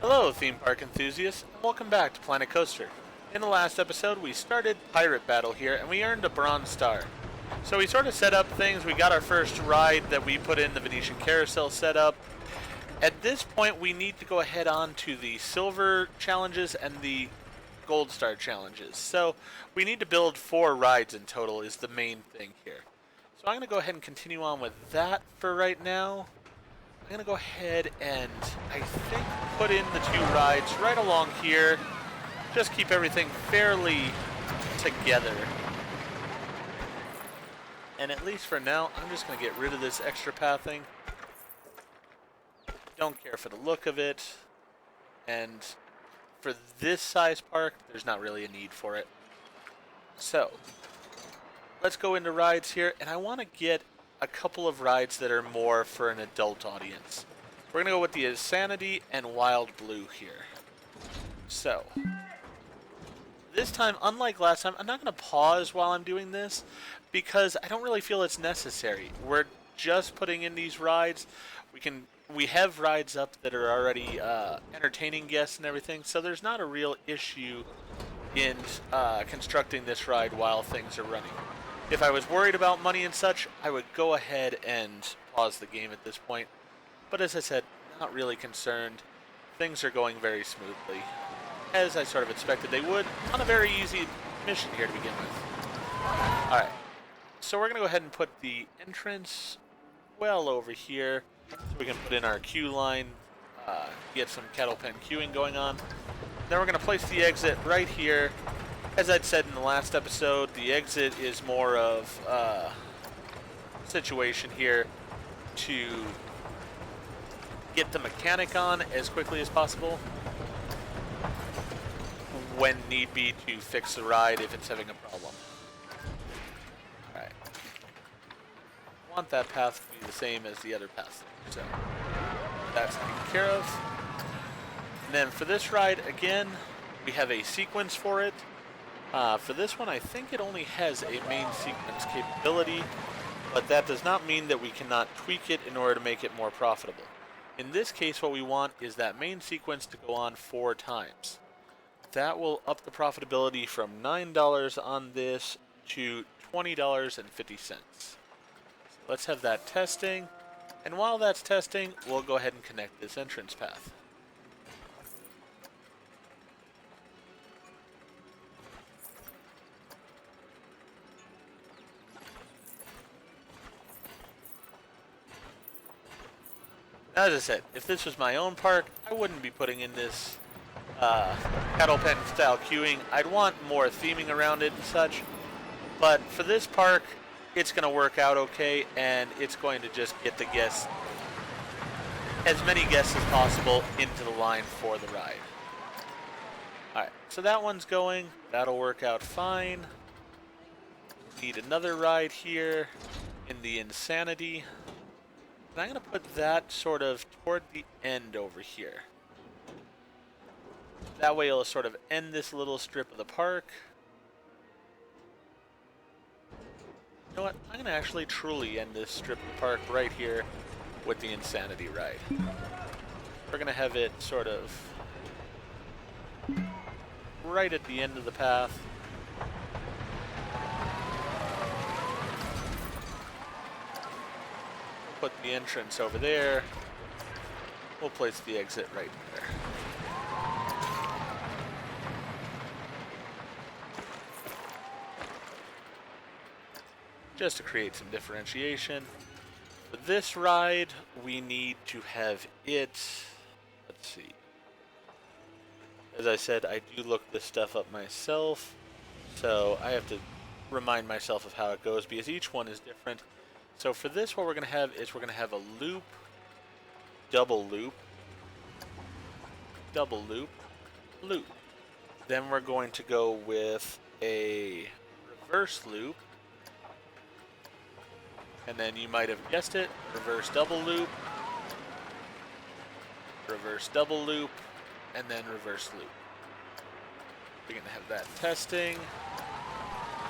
Hello, theme park enthusiasts, and welcome back to Planet Coaster. In the last episode, we started Pirate Battle here, and we earned a Bronze Star. So we sort of set up things. We got our first ride that we put in the Venetian Carousel setup. At this point, we need to go ahead on to the Silver challenges and the Gold Star challenges. So we need to build 4 rides in total is the main thing here. So I'm going to go ahead and continue on with that for right now. I'm going to go ahead and, I think, put in the 2 rides right along here. Just keep everything fairly together. And at least for now, I'm just going to get rid of this extra pathing. Don't care for the look of it. And for this size park, there's not really a need for it. So, let's go into rides here. And I want to get a couple of rides that are more for an adult audience. We're going to go with the Insanity and Wild Blue here. So, this time, unlike last time, I'm not going to pause while I'm doing this because I don't really feel it's necessary. We're just putting in these rides. We have rides up that are already entertaining guests and everything, so there's not a real issue in constructing this ride while things are running. If I was worried about money and such, I would go ahead and pause the game at this point. But as I said, not really concerned. Things are going very smoothly, as I sort of expected they would, on a very easy mission here to begin with. Alright, so we're going to go ahead and put the entrance well over here, so we can put in our queue line, get some cattle pen queuing going on. Then we're going to place the exit right here. As I'd said in the last episode, the exit is more of a situation here to get the mechanic on as quickly as possible, when need be to fix the ride if it's having a problem. Alright. Want that path to be the same as the other path, so that's taken care of. And then for this ride, again, we have a sequence for it. For this one, I think it only has a main sequence capability, but that does not mean that we cannot tweak it in order to make it more profitable. In this case, what we want is that main sequence to go on 4 times. That will up the profitability from $9 on this to $20.50. Let's have that testing, and while that's testing, we'll go ahead and connect this entrance path. As I said, if this was my own park, I wouldn't be putting in this cattle pen style queuing. I'd want more theming around it and such. But for this park, it's going to work out okay, and it's going to just get the guests, as many guests as possible, into the line for the ride. Alright, so that one's going. That'll work out fine. Need another ride here in the Insanity. And I'm going to put that sort of toward the end over here. That way it'll sort of end this little strip of the park. You know what? I'm going to actually truly end this strip of the park right here with the Insanity ride. We're going to have it sort of right at the end of the path. Put the entrance over there. We'll place the exit right there. Just to create some differentiation. For this ride, we need to have it, let's see. As I said, I do look this stuff up myself, so I have to remind myself of how it goes because each one is different. So for this, what we're going to have is we're going to have a loop, double loop, double loop, loop. Then we're going to go with a reverse loop. And then you might have guessed it, reverse double loop, reverse double loop, and then reverse loop. We're going to have that testing.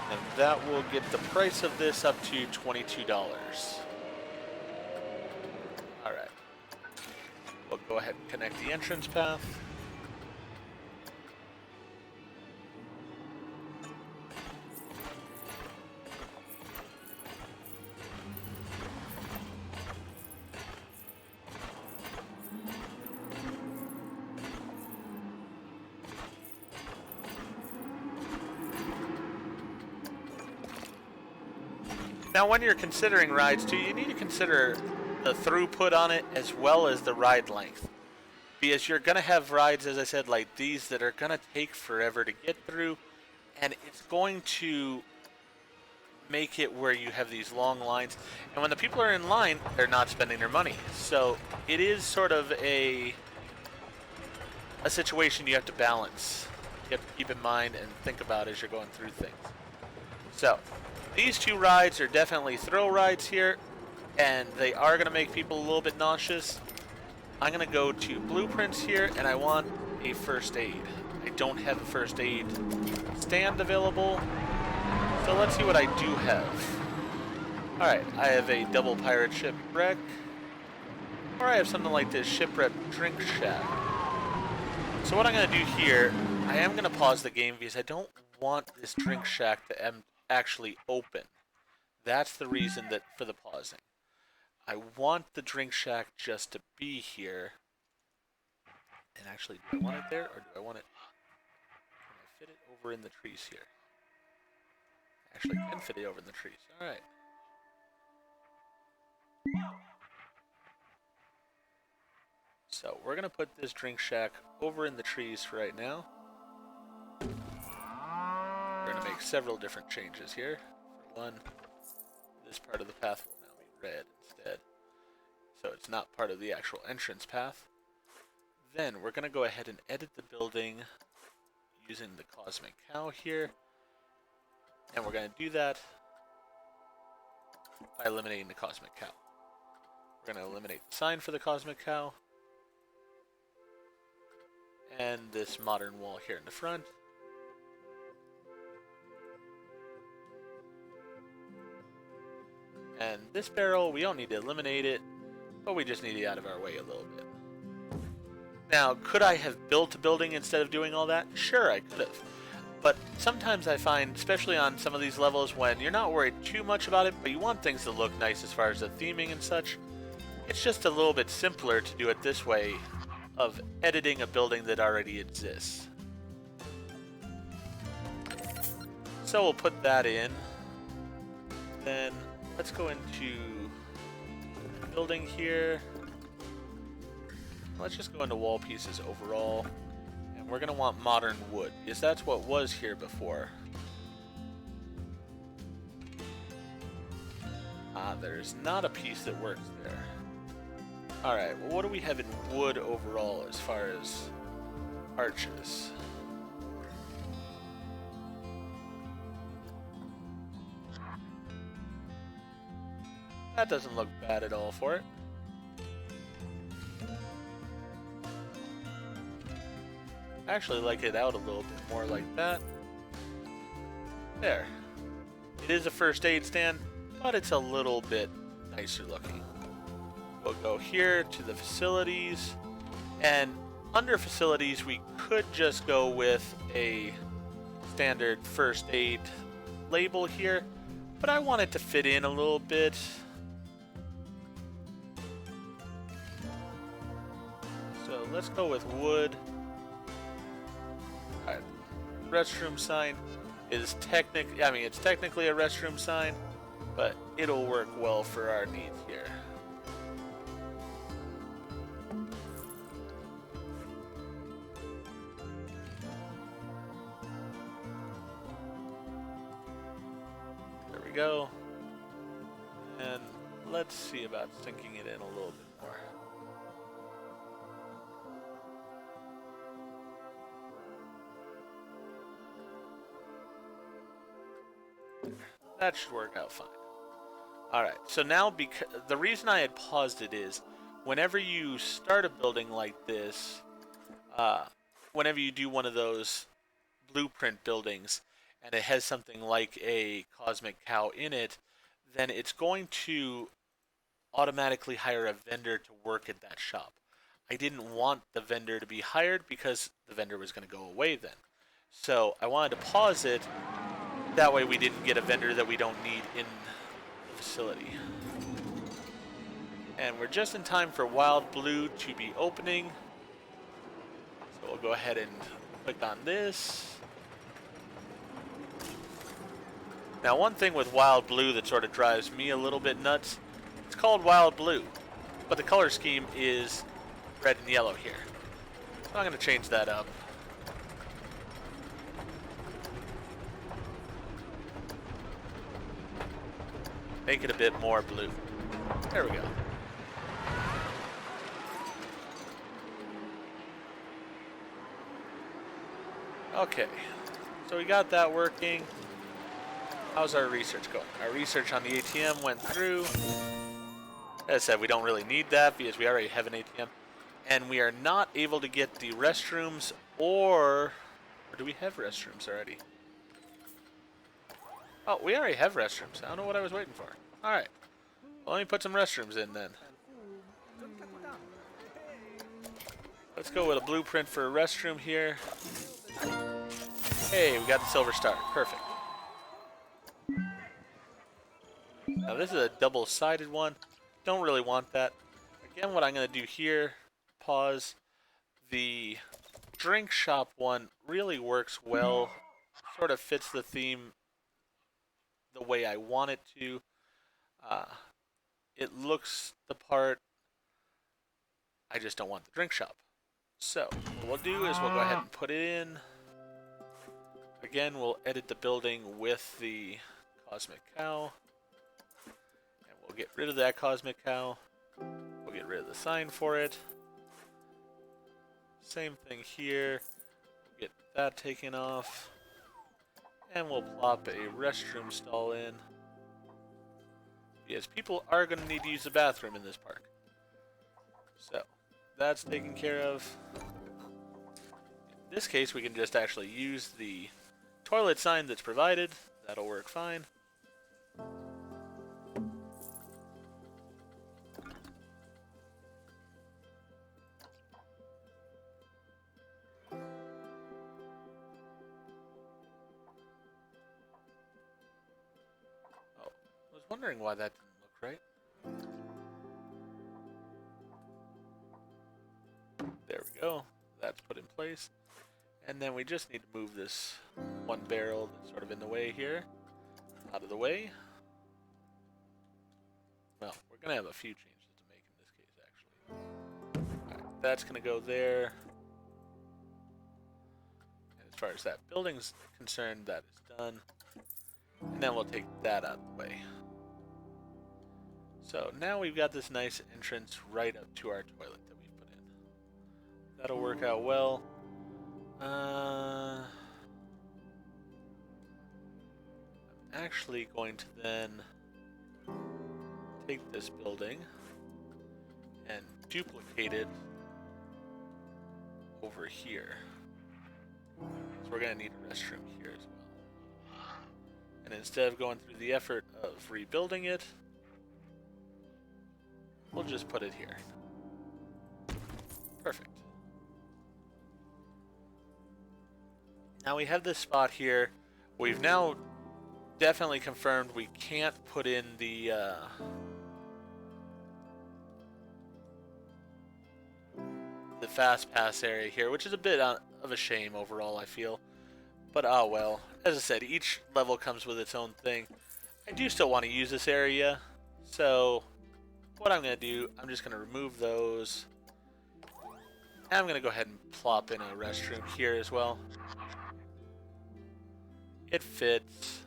And that will get the price of this up to $22. Alright. We'll go ahead and connect the entrance path. Now, when you're considering rides too, you need to consider the throughput on it as well as the ride length. Because you're going to have rides, as I said, like these that are going to take forever to get through, and it's going to make it where you have these long lines. And when the people are in line, they're not spending their money. So it is sort of a situation you have to balance. You have to keep in mind and think about as you're going through things. So these two rides are definitely thrill rides here, and they are going to make people a little bit nauseous. I'm going to go to blueprints here, and I want a first aid. I don't have a first aid stand available, so let's see what I do have. Alright, I have a double pirate shipwreck, or I have something like this shipwreck drink shack. So what I'm going to do here, I am going to pause the game because I don't want this drink shack to actually open. That's the reason that for the pausing. I want the drink shack just to be here. And actually, do I want it there or do I want it? Can I fit it over in the trees here? Actually, I can fit it over in the trees. All right. So we're gonna put this drink shack over in the trees for right now. We're gonna make several different changes here. For one, this part of the path will now be red instead, so it's not part of the actual entrance path. Then we're gonna go ahead and edit the building using the Cosmic Cow here, and we're gonna do that by eliminating the Cosmic Cow. We're gonna eliminate the sign for the Cosmic Cow, and this modern wall here in the front. And this barrel, we don't need to eliminate it, but we just need it out of our way a little bit. Now, could I have built a building instead of doing all that? Sure, I could have. But sometimes I find, especially on some of these levels, when you're not worried too much about it, but you want things to look nice as far as the theming and such, it's just a little bit simpler to do it this way of editing a building that already exists. So we'll put that in. Then let's go into building here. Let's just go into wall pieces overall. And we're going to want modern wood, because that's what was here before. There's not a piece that works there. Alright, well, what do we have in wood overall as far as arches? That doesn't look bad at all for it. I actually like it out a little bit more like that. There. It is a first aid stand, but it's a little bit nicer looking. We'll go here to the facilities, and under facilities we could just go with a standard first aid label here, but I want it to fit in a little bit. So let's go with wood. Alright, restroom sign is it's technically a restroom sign, but it'll work well for our needs here. There we go. And let's see about sinking it in a little bit more. That should work out fine. Alright, so now the reason I had paused it is whenever you start a building like this, whenever you do one of those blueprint buildings and it has something like a Cosmic Cow in it, then it's going to automatically hire a vendor to work at that shop. I didn't want the vendor to be hired because the vendor was going to go away then. So I wanted to pause it. That way we didn't get a vendor that we don't need in the facility. And we're just in time for Wild Blue to be opening. So we'll go ahead and click on this. Now, one thing with Wild Blue that sort of drives me a little bit nuts, it's called Wild Blue, but the color scheme is red and yellow here. So I'm going to change that up. Make it a bit more blue. There we go. Okay, so we got that working. How's our research going? Our research on the ATM went through. As I said, we don't really need that because we already have an ATM. And we are not able to get the restrooms or do we have restrooms already? Oh, we already have restrooms. I don't know what I was waiting for. Alright. Well, let me put some restrooms in then. Let's go with a blueprint for a restroom here. Hey, we got the silver star. Perfect. Now this is a double-sided one. Don't really want that. Again, what I'm going to do here, pause. The drink shop one really works well. Sort of fits the theme the way I want it to. It looks the part. I just don't want the drink shop. So what we'll do is we'll go ahead and put it in. Again, we'll edit the building with the Cosmic Cow. And we'll get rid of that Cosmic Cow. We'll get rid of the sign for it. Same thing here. We'll get that taken off. And we'll plop a restroom stall in. Because people are going to need to use the bathroom in this park. So, that's taken care of. In this case, we can just actually use the toilet sign that's provided. That'll work fine. Wondering why that didn't look right. There we go. That's put in place. And then we just need to move this one barrel that's sort of in the way here out of the way. Well, we're going to have a few changes to make in this case, actually. Alright, that's going to go there. And as far as that building's concerned, that is done. And then we'll take that out of the way. So now we've got this nice entrance right up to our toilet that we put in. That'll work out well. I'm actually going to then take this building and duplicate it over here. So we're going to need a restroom here as well. And instead of going through the effort of rebuilding it, we'll just put it here. Perfect. Now we have this spot here. We've now definitely confirmed we can't put in the fast pass area here, which is a bit of a shame overall, I feel. But oh well. As I said, each level comes with its own thing. I do still want to use this area, so what I'm going to do, I'm just going to remove those. And I'm going to go ahead and plop in a restroom here as well. It fits.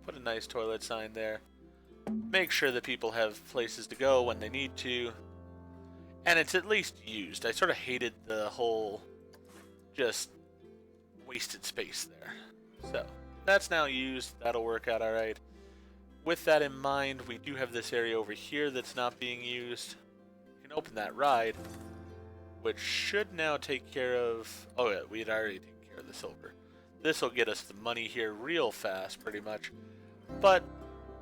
Put a nice toilet sign there. Make sure that people have places to go when they need to. And it's at least used. I sort of hated the whole just wasted space there. So that's now used. That'll work out alright. With that in mind, we do have this area over here that's not being used. You can open that ride, which should now take care of... Oh yeah, we had already taken care of the silver. This will get us the money here real fast, pretty much. But,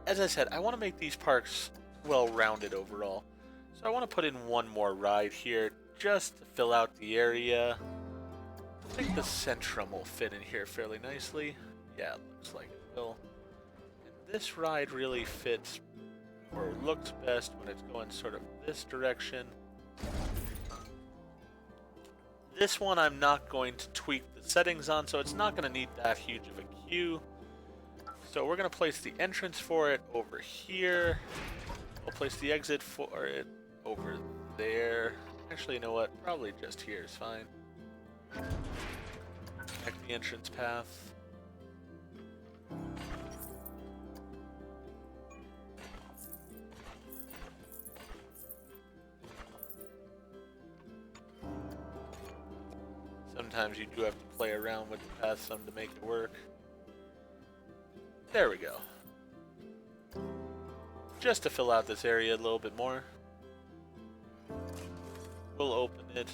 as I said, I want to make these parks well-rounded overall. So I want to put in one more ride here, just to fill out the area. I think the Centrum will fit in here fairly nicely. Yeah, it looks like it will. And this ride really fits, or looks best, when it's going sort of this direction. This one I'm not going to tweak the settings on, so it's not going to need that huge of a queue. So we're going to place the entrance for it over here. We'll place the exit for it over there. Actually, you know what? Probably just here is fine. Connect the entrance path. Sometimes you do have to play around with the path some to make it work. There we go. Just to fill out this area a little bit more. We'll open it.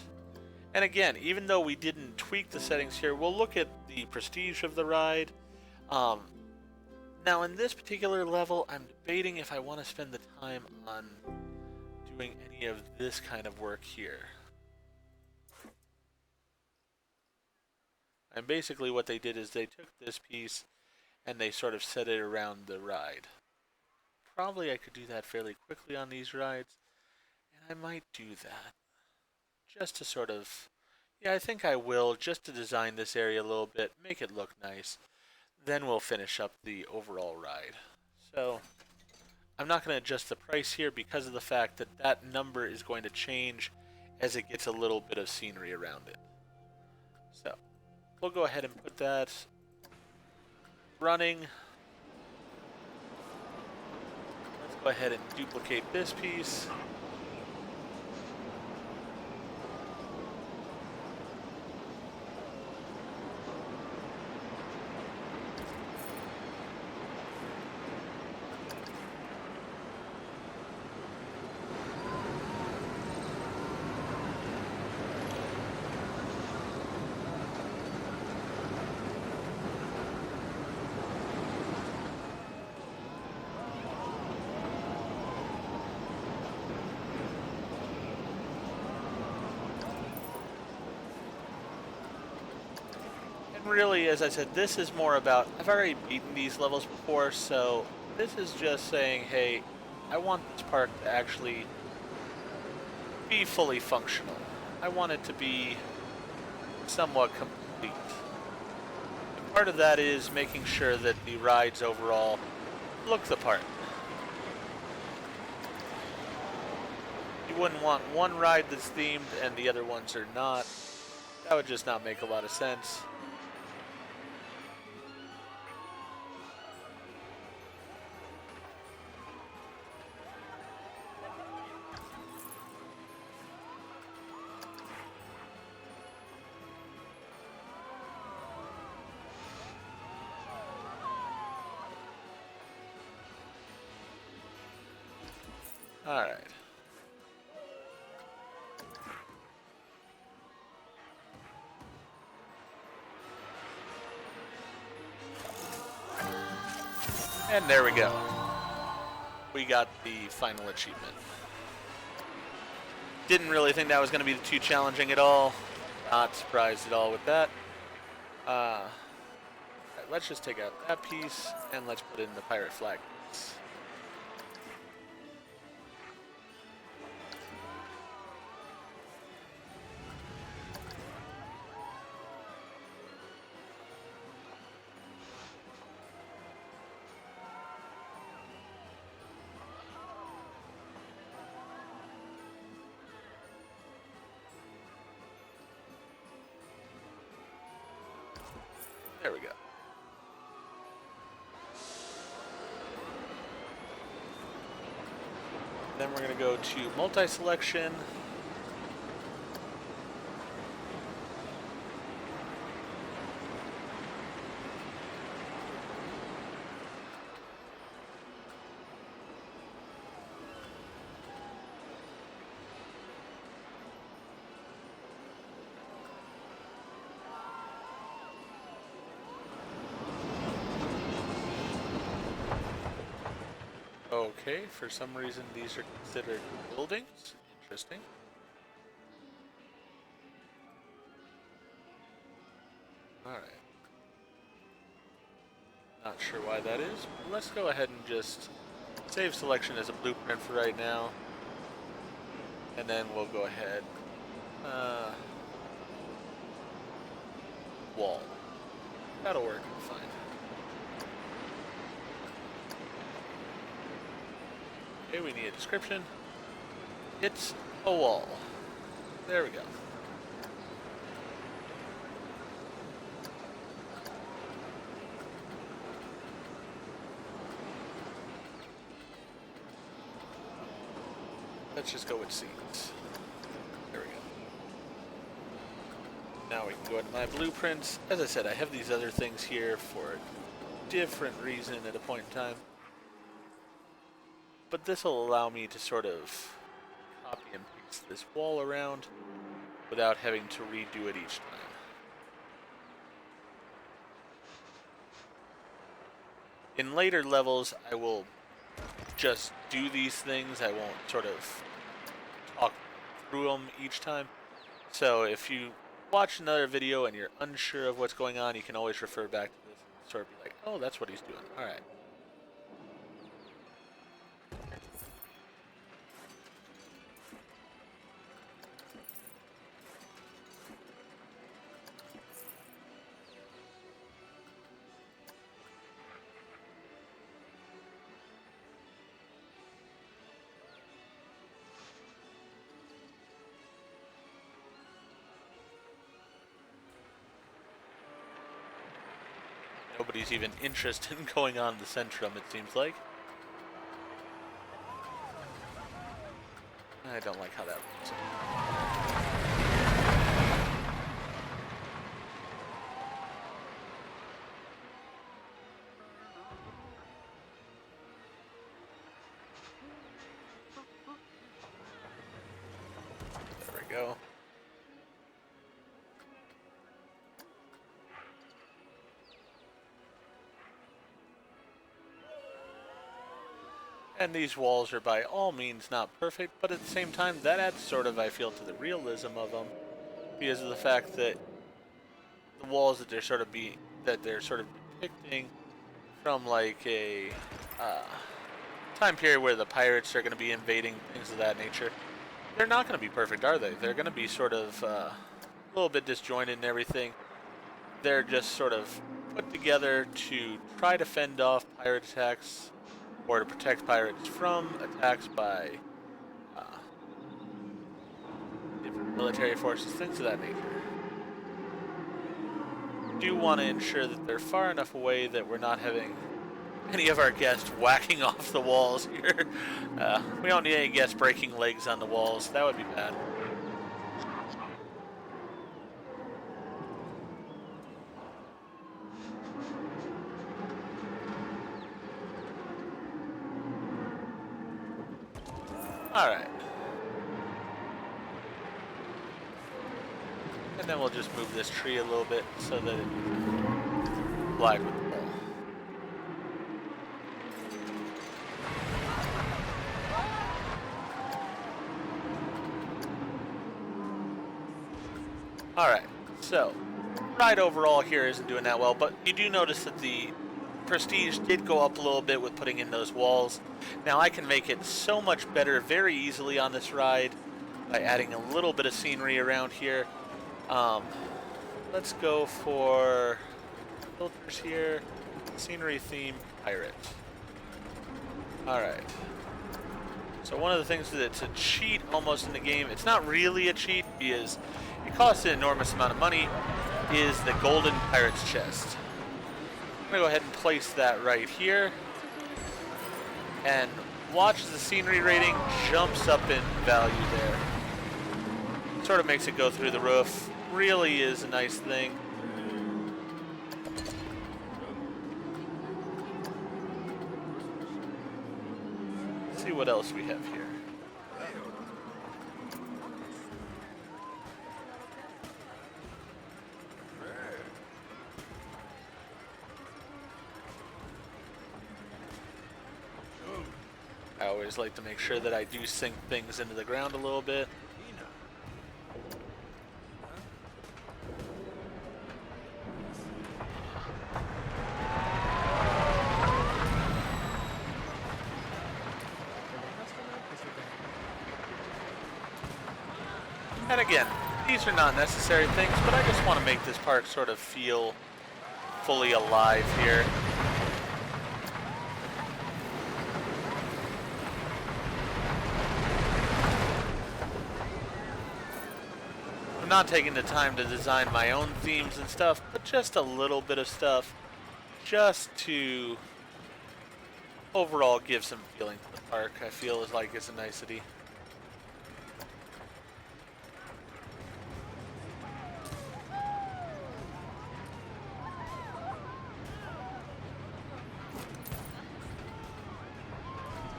And again, even though we didn't tweak the settings here, we'll look at the prestige of the ride. Now in this particular level, I'm debating if I want to spend the time on doing any of this kind of work here. And basically what they did is they took this piece and they sort of set it around the ride. Probably I could do that fairly quickly on these rides, and I might do that. Just to sort of, yeah, I think I will, just to design this area a little bit, make it look nice. Then we'll finish up the overall ride. So, I'm not going to adjust the price here because of the fact that that number is going to change as it gets a little bit of scenery around it. So, we'll go ahead and put that running. Let's go ahead and duplicate this piece. Really, as I said, this is more about, I've already beaten these levels before, so this is just saying, hey, I want this park to actually be fully functional. I want it to be somewhat complete. And part of that is making sure that the rides overall look the part. You wouldn't want one ride that's themed and the other ones are not. That would just not make a lot of sense. All right. And there we go. We got the final achievement. Didn't really think that was going to be too challenging at all. Not surprised at all with that. Right, let's just take out that piece and let's put in the pirate flag piece. There we go. Then we're going to go to multi-selection. Okay, for some reason these are considered buildings. Interesting. Alright. Not sure why that is. But let's go ahead and just save selection as a blueprint for right now. And then we'll go ahead. Wall. That'll work fine. Okay, we need a description. It's a wall. There we go. Let's just go with scenes. There we go. Now we can go into my blueprints. As I said, I have these other things here for a different reason at a point in time. But this will allow me to sort of copy and paste this wall around without having to redo it each time. In later levels, I will just do these things. I won't sort of talk through them each time. So if you watch another video and you're unsure of what's going on, you can always refer back to this and sort of be like, oh, that's what he's doing. All right. Nobody's even interested in going on the Centrum, it seems like. I don't like how that looks. There we go. And these walls are by all means not perfect, but at the same time, that adds sort of, I feel, to the realism of them, because of the fact that the walls that they're sort of depicting from like a time period where the pirates are going to be invading, things of that nature, they're not going to be perfect, are they? They're going to be sort of a little bit disjointed and everything. They're just sort of put together to try to fend off pirate attacks, or to protect pirates from attacks by different military forces, things of that nature. Do want to ensure that they're far enough away that we're not having any of our guests whacking off the walls here. We don't need any guests breaking legs on the walls. That would be bad. Alright. And then we'll just move this tree a little bit so that it collide with the wall. Alright, so ride overall here isn't doing that well, but you do notice that the prestige did go up a little bit with putting in those walls. Now I can make it so much better very easily on this ride by adding a little bit of scenery around here. Let's go for filters here, scenery theme, pirate. Alright. So one of the things that's a cheat almost in the game, it's not really a cheat because it costs an enormous amount of money, is the golden pirate's chest. I'm going to go ahead and place that right here. And watch the scenery rating jumps up in value there. Sort of makes it go through the roof. Really is a nice thing. Let's see what else we have here. always like to make sure that I do sink things into the ground a little bit. And again, these are not necessary things, but I just want to make this park sort of feel fully alive here. I'm not taking the time to design my own themes and stuff, but just a little bit of stuff just to overall give some feeling to the park. I feel is like it's a nicety.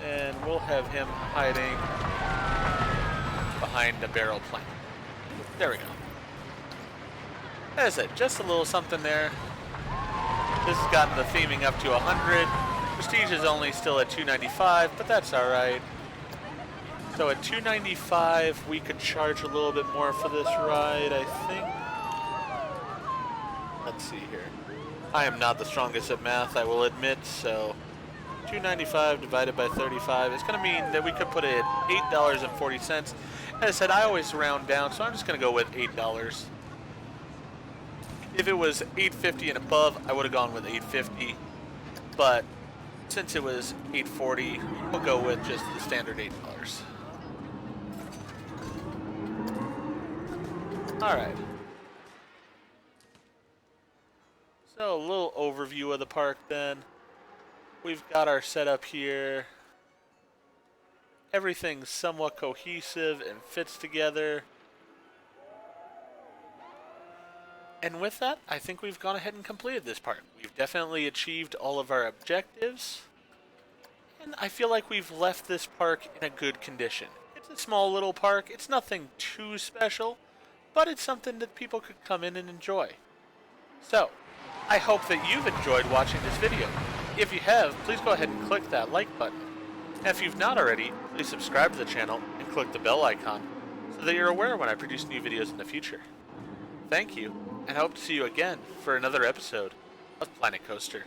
And we'll have him hiding behind a barrel plant. There we go. That's it. Just a little something there. This has gotten the theming up to 100. Prestige is only still at 295, but that's alright. So at 295, we could charge a little bit more for this ride, I think. Let's see here. I am not the strongest at math, I will admit, so 295 divided by 35 is going to mean that we could put it at $8.40. As I said, I always round down, so I'm just going to go with $8. If it was $8.50 and above, I would have gone with $8.50. But since it was $8.40, we'll go with just the standard $8. Alright. So a little overview of the park then. We've got our setup here. Everything's somewhat cohesive and fits together. And with that, I think we've gone ahead and completed this park. We've definitely achieved all of our objectives. And I feel like we've left this park in a good condition. It's a small little park. It's nothing too special, but it's something that people could come in and enjoy. So, I hope that you've enjoyed watching this video. If you have, please go ahead and click that like button. And if you've not already, please subscribe to the channel and click the bell icon so that you're aware when I produce new videos in the future. Thank you, and I hope to see you again for another episode of Planet Coaster.